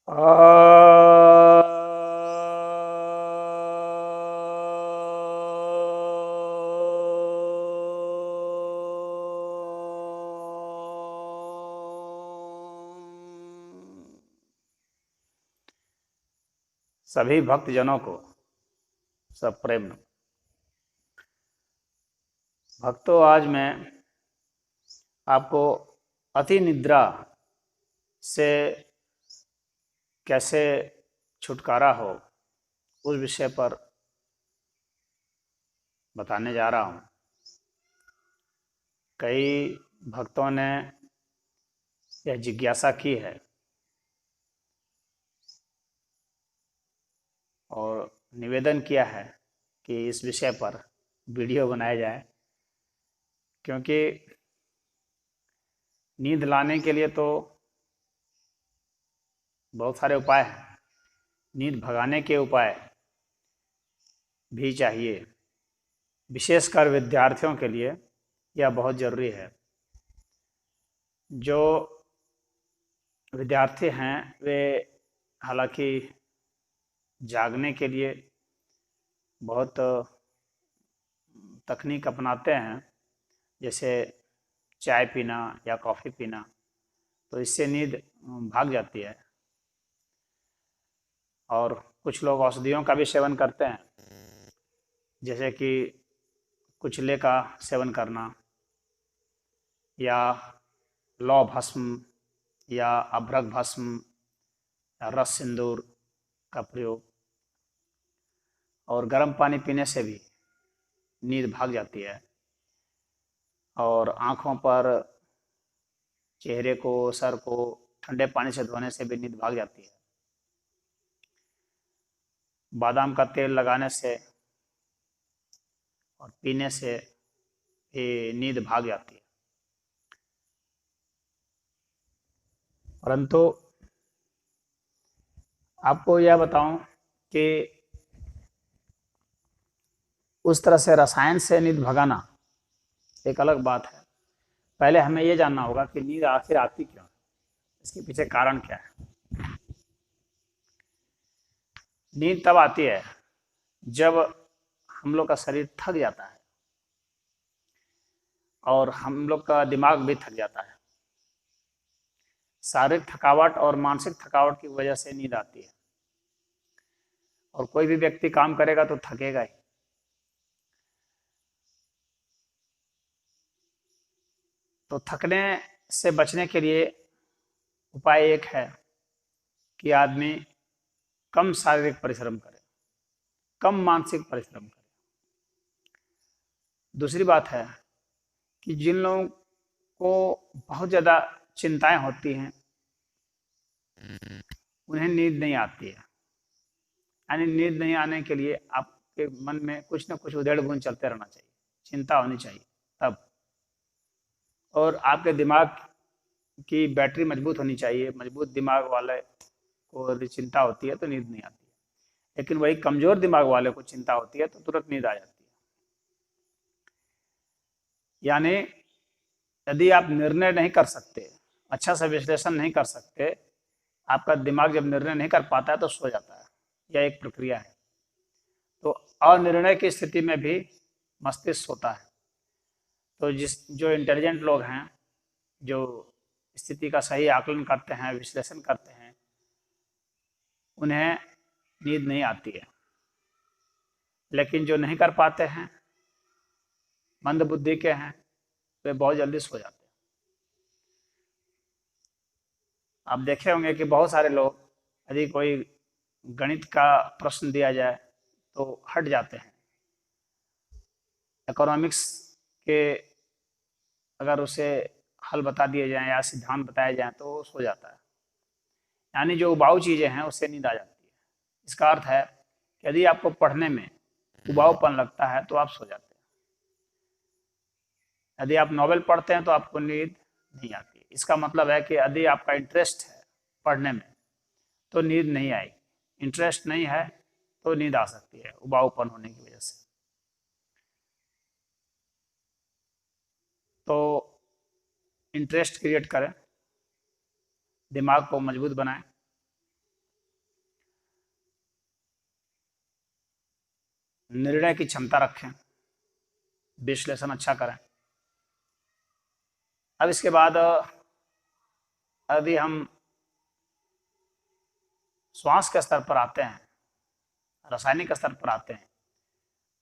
सभी भक्तजनों को सब प्रेम। भक्तों, आज मैं आपको अति निद्रा से कैसे छुटकारा हो उस विषय पर बताने जा रहा हूँ। कई भक्तों ने यह जिज्ञासा की है और निवेदन किया है कि इस विषय पर वीडियो बनाया जाए, क्योंकि नींद लाने के लिए तो बहुत सारे उपाय हैं, नींद भगाने के उपाय भी चाहिए। विशेषकर विद्यार्थियों के लिए यह बहुत ज़रूरी है। जो विद्यार्थी हैं वे हालांकि जागने के लिए बहुत तकनीक अपनाते हैं, जैसे चाय पीना या कॉफ़ी पीना, तो इससे नींद भाग जाती है। और कुछ लोग औषधियों का भी सेवन करते हैं, जैसे कि कुचले का सेवन करना या लौ भस्म या अभ्रक भस्म या रस सिंदूर का प्रयोग। और गर्म पानी पीने से भी नींद भाग जाती है। और आँखों पर, चेहरे को, सर को ठंडे पानी से धोने से भी नींद भाग जाती है। बादाम का तेल लगाने से और पीने से भी नींद भाग जाती है। परंतु आपको यह बताऊं कि उस तरह से रसायन से नींद भगाना एक अलग बात है। पहले हमें यह जानना होगा कि नींद आखिर आती क्यों है, इसके पीछे कारण क्या है। नींद तब आती है जब हम लोग का शरीर थक जाता है और हम लोग का दिमाग भी थक जाता है। शारीरिक थकावट और मानसिक थकावट की वजह से नींद आती है। और कोई भी व्यक्ति काम करेगा तो थकेगा ही। तो थकने से बचने के लिए उपाय एक है कि आदमी कम शारीरिक परिश्रम करे, कम मानसिक परिश्रम करे। दूसरी बात है कि जिन लोगों को बहुत ज़्यादा चिंताएं होती हैं, उन्हें नींद नहीं आती है। यानी नींद नहीं आने के लिए आपके मन में कुछ ना कुछ उधेड़ बुन चलते रहना चाहिए, चिंता होनी चाहिए तब। और आपके दिमाग की बैटरी मजबूत होनी चाहिए। मजबूत दिमाग वाले को यदि चिंता होती है तो नींद नहीं आती है, लेकिन वही कमजोर दिमाग वाले को चिंता होती है तो तुरंत नींद आ जाती है। यानी यदि आप निर्णय नहीं कर सकते, अच्छा से विश्लेषण नहीं कर सकते, आपका दिमाग जब निर्णय नहीं कर पाता है तो सो जाता है। यह एक प्रक्रिया है। तो अनिर्णय की स्थिति में भी मस्तिष्क सोता है। तो जो इंटेलिजेंट लोग हैं, जो स्थिति का सही आकलन करते हैं, विश्लेषण करते हैं, उन्हें नींद नहीं आती है। लेकिन जो नहीं कर पाते हैं, मंद बुद्धि के हैं, वे बहुत जल्दी सो जाते हैं। आप देखे होंगे कि बहुत सारे लोग, यदि कोई गणित का प्रश्न दिया जाए तो हट जाते हैं। इकोनॉमिक्स के अगर उसे हल बता दिए जाएं या सिद्धांत बताए जाएं तो वो सो जाता है। यानी जो उबाऊ चीज़ें हैं उससे नींद आ जाती है। इसका अर्थ है कि यदि आपको पढ़ने में उबाऊपन लगता है तो आप सो जाते हैं। यदि आप नॉवेल पढ़ते हैं तो आपको नींद नहीं आती। इसका मतलब है कि यदि आपका इंटरेस्ट है पढ़ने में तो नींद नहीं आएगी। इंटरेस्ट नहीं है तो नींद आ सकती है, उबाऊपन होने की वजह से। तो इंटरेस्ट क्रिएट करें, दिमाग को मजबूत बनाएं। निर्णय की क्षमता रखें, विश्लेषण अच्छा करें। अब इसके बाद अभी हम श्वास के स्तर पर आते हैं, रासायनिक स्तर पर आते हैं।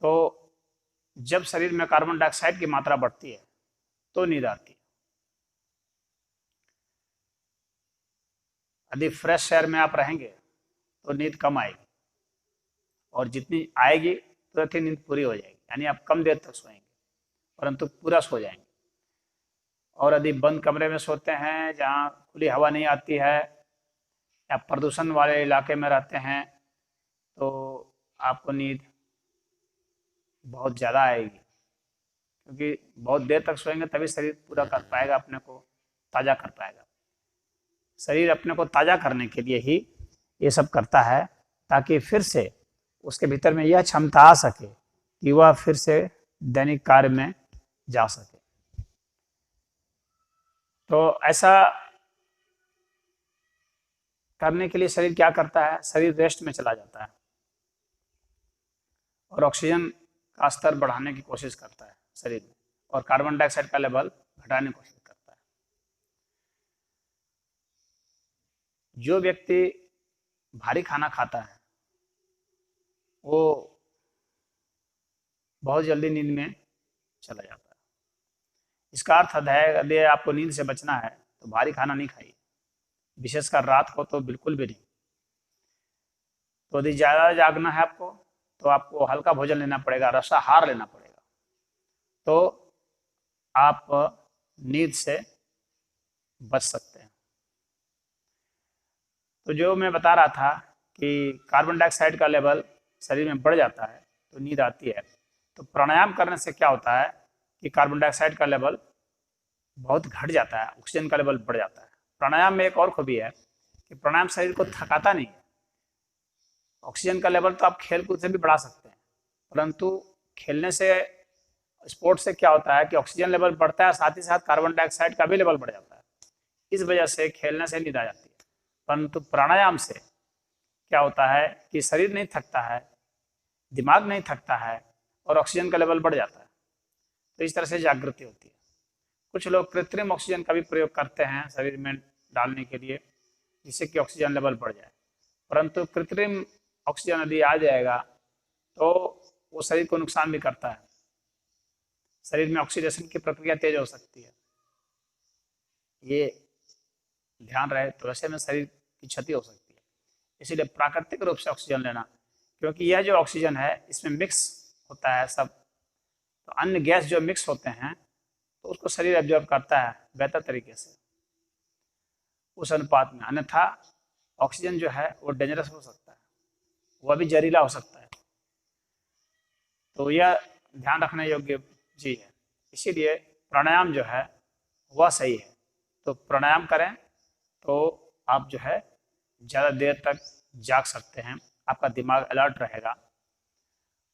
तो जब शरीर में कार्बन डाइऑक्साइड की मात्रा बढ़ती है तो नींद आती है। यदि फ्रेश एयर में आप रहेंगे तो नींद कम आएगी, और जितनी आएगी तुरंत ही नींद पूरी हो जाएगी, यानी आप कम देर तक सोएंगे परंतु पूरा सो जाएंगे। और यदि बंद कमरे में सोते हैं जहाँ खुली हवा नहीं आती है या प्रदूषण वाले इलाके में रहते हैं तो आपको नींद बहुत ज़्यादा आएगी, क्योंकि बहुत देर तक सोएंगे तभी शरीर पूरा कर पाएगा, अपने को ताज़ा कर पाएगा। शरीर अपने को ताज़ा करने के लिए ही ये सब करता है, ताकि फिर से उसके भीतर में यह क्षमता आ सके कि वह फिर से दैनिक कार्य में जा सके। तो ऐसा करने के लिए शरीर क्या करता है, शरीर रेस्ट में चला जाता है और ऑक्सीजन का स्तर बढ़ाने की कोशिश करता है शरीर में, और कार्बन डाइऑक्साइड का लेवल घटाने की कोशिश करता है। जो व्यक्ति भारी खाना खाता है वो बहुत जल्दी नींद में चला जाता है। इसका अर्थ है यदि आपको नींद से बचना है तो भारी खाना नहीं खाइए, विशेषकर रात को तो बिल्कुल भी नहीं। तो यदि ज़्यादा जागना है आपको तो आपको हल्का भोजन लेना पड़ेगा, रसाहार लेना पड़ेगा, तो आप नींद से बच सकते हैं। तो जो मैं बता रहा था कि कार्बन डाइऑक्साइड का लेवल शरीर में बढ़ जाता है तो नींद आती है। तो प्राणायाम करने से क्या होता है कि कार्बन डाइऑक्साइड का लेवल बहुत घट जाता है, ऑक्सीजन का लेवल बढ़ जाता है। प्राणायाम में एक और खूबी है कि प्राणायाम शरीर को थकाता नहीं है। ऑक्सीजन का लेवल तो आप खेल कूद से भी बढ़ा सकते हैं, परंतु खेलने से, स्पोर्ट्स से क्या होता है कि ऑक्सीजन लेवल बढ़ता है, साथ ही साथ कार्बन डाइऑक्साइड का भी लेवल बढ़ जाता है। इस वजह से खेलने से नींद आ जाती है। परंतु प्राणायाम से क्या होता है कि शरीर नहीं थकता है, दिमाग नहीं थकता है, और ऑक्सीजन का लेवल बढ़ जाता है। तो इस तरह से जागृति होती है। कुछ लोग कृत्रिम ऑक्सीजन का भी प्रयोग करते हैं शरीर में डालने के लिए, जिससे कि ऑक्सीजन लेवल बढ़ जाए। परंतु कृत्रिम ऑक्सीजन यदि आ जाएगा तो वो शरीर को नुकसान भी करता है। शरीर में ऑक्सीडेशन की प्रक्रिया तेज हो सकती है, ये ध्यान रहे, तो ऐसे में शरीर की क्षति हो सकती है। इसीलिए प्राकृतिक रूप से ऑक्सीजन लेना, क्योंकि यह जो ऑक्सीजन है इसमें मिक्स होता है सब, तो अन्य गैस जो मिक्स होते हैं तो उसको शरीर एब्जॉर्ब करता है बेहतर तरीके से उस अनुपात में। अन्यथा ऑक्सीजन जो है वो डेंजरस हो सकता है, वह भी जहरीला हो सकता है। तो यह ध्यान रखने योग्य चीज है। इसीलिए प्राणायाम जो है वह सही है। तो प्राणायाम करें तो आप जो है ज़्यादा देर तक जाग सकते हैं, आपका दिमाग अलर्ट रहेगा।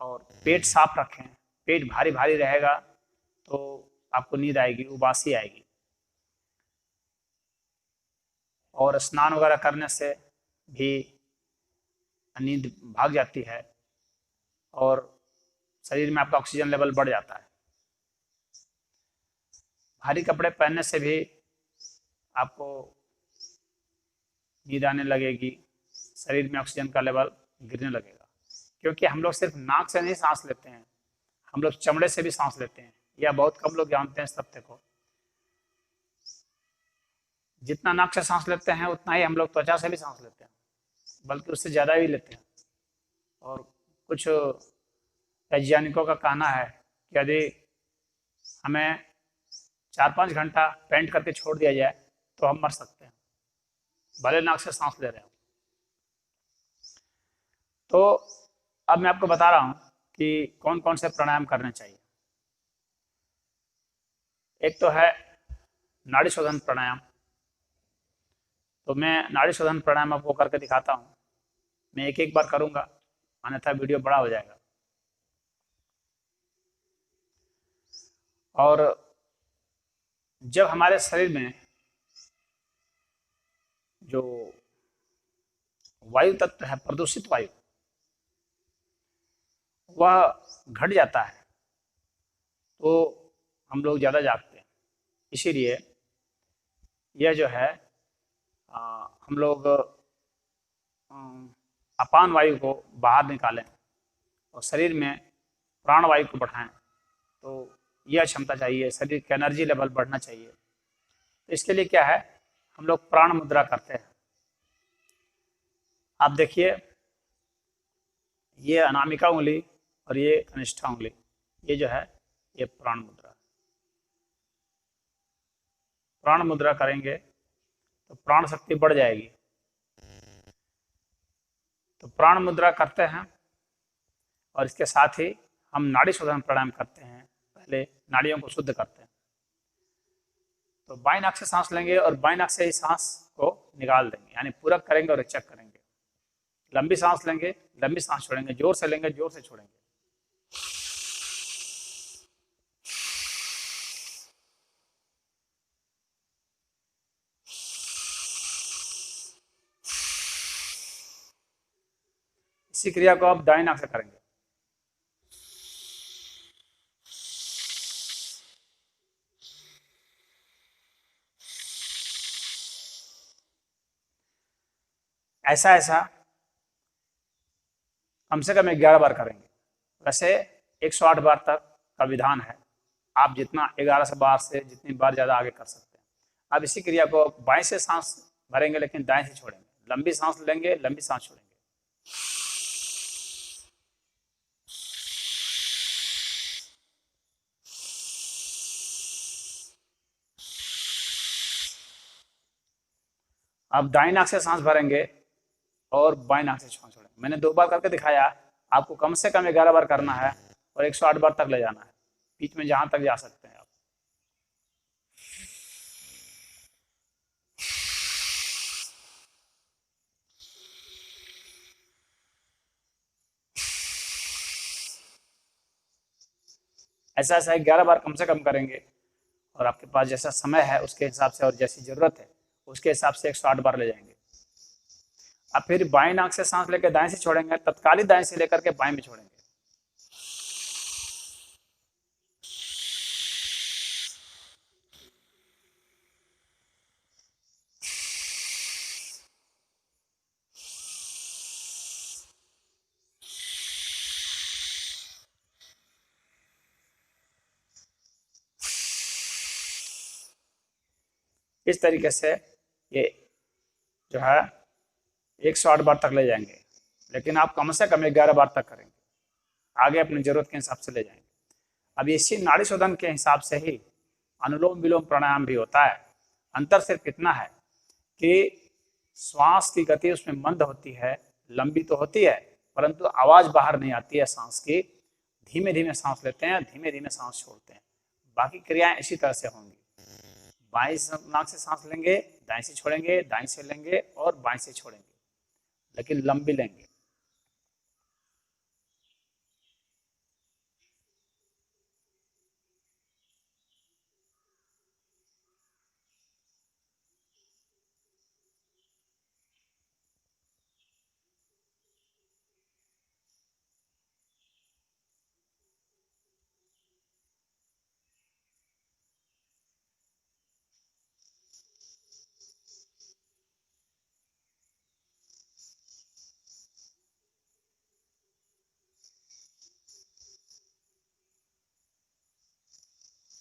और पेट साफ रखें, पेट भारी भारी रहेगा तो आपको नींद आएगी, उबासी आएगी। और स्नान वगैरह करने से भी नींद भाग जाती है और शरीर में आपका ऑक्सीजन लेवल बढ़ जाता है। भारी कपड़े पहनने से भी आपको नींद आने लगेगी, शरीर में ऑक्सीजन का लेवल गिरने लगेगा। क्योंकि हम लोग सिर्फ नाक से नहीं सांस लेते हैं, हम लोग चमड़े से भी सांस लेते हैं। यह बहुत कम लोग जानते हैं इस तथ्य को। जितना नाक से सांस लेते हैं उतना ही हम लोग त्वचा से भी सांस लेते हैं, बल्कि उससे ज़्यादा भी लेते हैं। और कुछ वैज्ञानिकों का कहना है कि यदि हमें 4-5 घंटा पेंट करके छोड़ दिया जाए तो हम मर सकते हैं, भले नाक से सांस ले रहे हो। तो अब मैं आपको बता रहा हूँ कि कौन कौन से प्राणायाम करने चाहिए। एक तो है नाड़ी शोधन प्राणायाम। तो मैं नाड़ी शोधन प्राणायाम आपको करके दिखाता हूँ। मैं एक एक बार करूँगा, अन्यथा वीडियो बड़ा हो जाएगा। और जब हमारे शरीर में जो वायु तत्व है, प्रदूषित वायु, वह घट जाता है तो हम लोग ज़्यादा जागते हैं। इसीलिए यह जो है हम लोग अपान वायु को बाहर निकालें और शरीर में प्राण वायु को बढ़ाएं, तो यह क्षमता चाहिए, शरीर का एनर्जी लेवल बढ़ना चाहिए। तो इसके लिए क्या है, हम लोग प्राण मुद्रा करते हैं। आप देखिए, ये अनामिका उंगली और ये कनिष्ठा उंगली, ये जो है ये प्राण मुद्रा। प्राण मुद्रा करेंगे तो प्राण शक्ति बढ़ जाएगी। तो प्राण मुद्रा करते हैं और इसके साथ ही हम नाड़ी शोधन प्राणायाम करते हैं। पहले नाड़ियों को शुद्ध करते हैं। तो बाएं नाक से सांस लेंगे और बाएं नाक से ही सांस को निकाल देंगे, यानी पूरक करेंगे और रिचक करेंगे। लंबी सांस लेंगे, लंबी सांस छोड़ेंगे, जोर से लेंगे, जोर से छोड़ेंगे। इसी क्रिया को आप दाएं नाक से करेंगे। ऐसा ऐसा कम से कम 11 बार करेंगे। वैसे 108 बार तक का विधान है, आप जितना 11 बार से जितनी बार ज़्यादा आगे कर सकते हैं। अब इसी क्रिया को बाएं से सांस भरेंगे लेकिन दाएं से छोड़ेंगे। लंबी सांस लेंगे, लंबी सांस छोड़ेंगे। अब दाएं नाक से सांस भरेंगे और बाएं नाक से सांस छोड़ेंगे। मैंने 2 बार करके दिखाया, आपको कम से कम 11 बार करना है और 108 बार तक ले जाना है, बीच में जहां तक जा सकते हैं आप। ऐसा ऐसा 11 बार कम से कम करेंगे और आपके पास जैसा समय है उसके हिसाब से और जैसी जरूरत है उसके हिसाब से 108 बार ले जाएंगे। अब फिर बाएं नाक से सांस लेकर दाएं से छोड़ेंगे, तत्कालिक दाएं से लेकर के बाएं में छोड़ेंगे। इस तरीके से ये जो है 108 बार तक ले जाएंगे, लेकिन आप कम से कम 11 बार तक करेंगे, आगे अपनी जरूरत के हिसाब से ले जाएंगे। अब इसी नाड़ी शोधन के हिसाब से ही अनुलोम विलोम प्राणायाम भी होता है। अंतर सिर्फ इतना है कि श्वास की गति उसमें मंद होती है, लंबी तो होती है परंतु आवाज बाहर नहीं आती है सांस की। धीमे धीमे सांस लेते हैं, धीमे धीमे सांस छोड़ते हैं। बाकी क्रियाएं इसी तरह से होंगी। बाएं नाक से सांस लेंगे, दाएं से छोड़ेंगे, दाएं से लेंगे और बाएं से छोड़ेंगे, लेकिन लंबी लेंगे।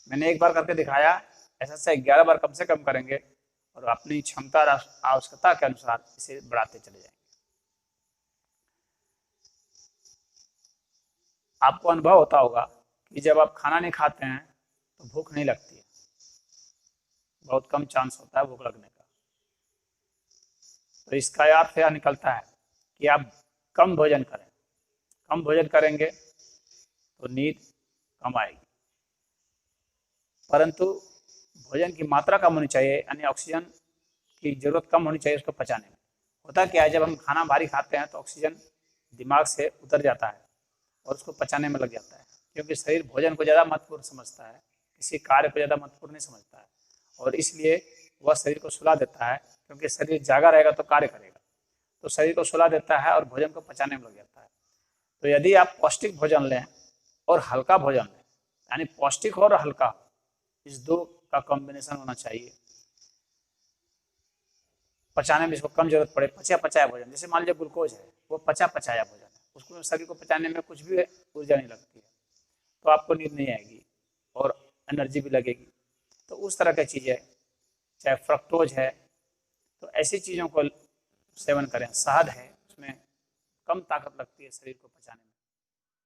मैंने एक बार करके दिखाया, ऐसा से 11 बार कम से कम करेंगे और अपनी क्षमता और आवश्यकता के अनुसार इसे बढ़ाते चले जाएंगे। आपको अनुभव होता होगा कि जब आप खाना नहीं खाते हैं तो भूख नहीं लगती है, बहुत कम चांस होता है भूख लगने का। तो इसका अर्थ यह निकलता है कि आप कम भोजन करें। कम भोजन करेंगे तो नींद कम आएगी, परंतु भोजन की मात्रा कम होनी चाहिए, यानी ऑक्सीजन की जरूरत कम होनी चाहिए उसको पचाने में। होता क्या है, जब हम खाना भारी खाते हैं तो ऑक्सीजन दिमाग से उतर जाता है और उसको पचाने में लग जाता है, क्योंकि शरीर भोजन को ज़्यादा महत्वपूर्ण समझता है, किसी कार्य को ज़्यादा महत्वपूर्ण नहीं समझता है, और इसलिए वह शरीर को सुला देता है। क्योंकि शरीर जागा रहेगा तो कार्य करेगा, तो शरीर को सुला देता है और भोजन को पचाने में लग जाता है। तो यदि आप पौष्टिक भोजन लें और हल्का भोजन लें, यानी पौष्टिक और हल्का, इस दो का कॉम्बिनेशन होना चाहिए। पचाने में इसको कम जरूरत पड़े, पचा पचाया भोजन, जैसे मान लीजिए ग्लूकोज है, वो पचा पचाया भोजन है, उसको शरीर को पचाने में कुछ भी ऊर्जा नहीं लगती है, तो आपको नींद नहीं आएगी और एनर्जी भी लगेगी। तो उस तरह की चीज़ें, चाहे फ्रक्टोज है, तो ऐसी चीज़ों को सेवन करें। शहद है, उसमें कम ताकत लगती है शरीर को पचाने में।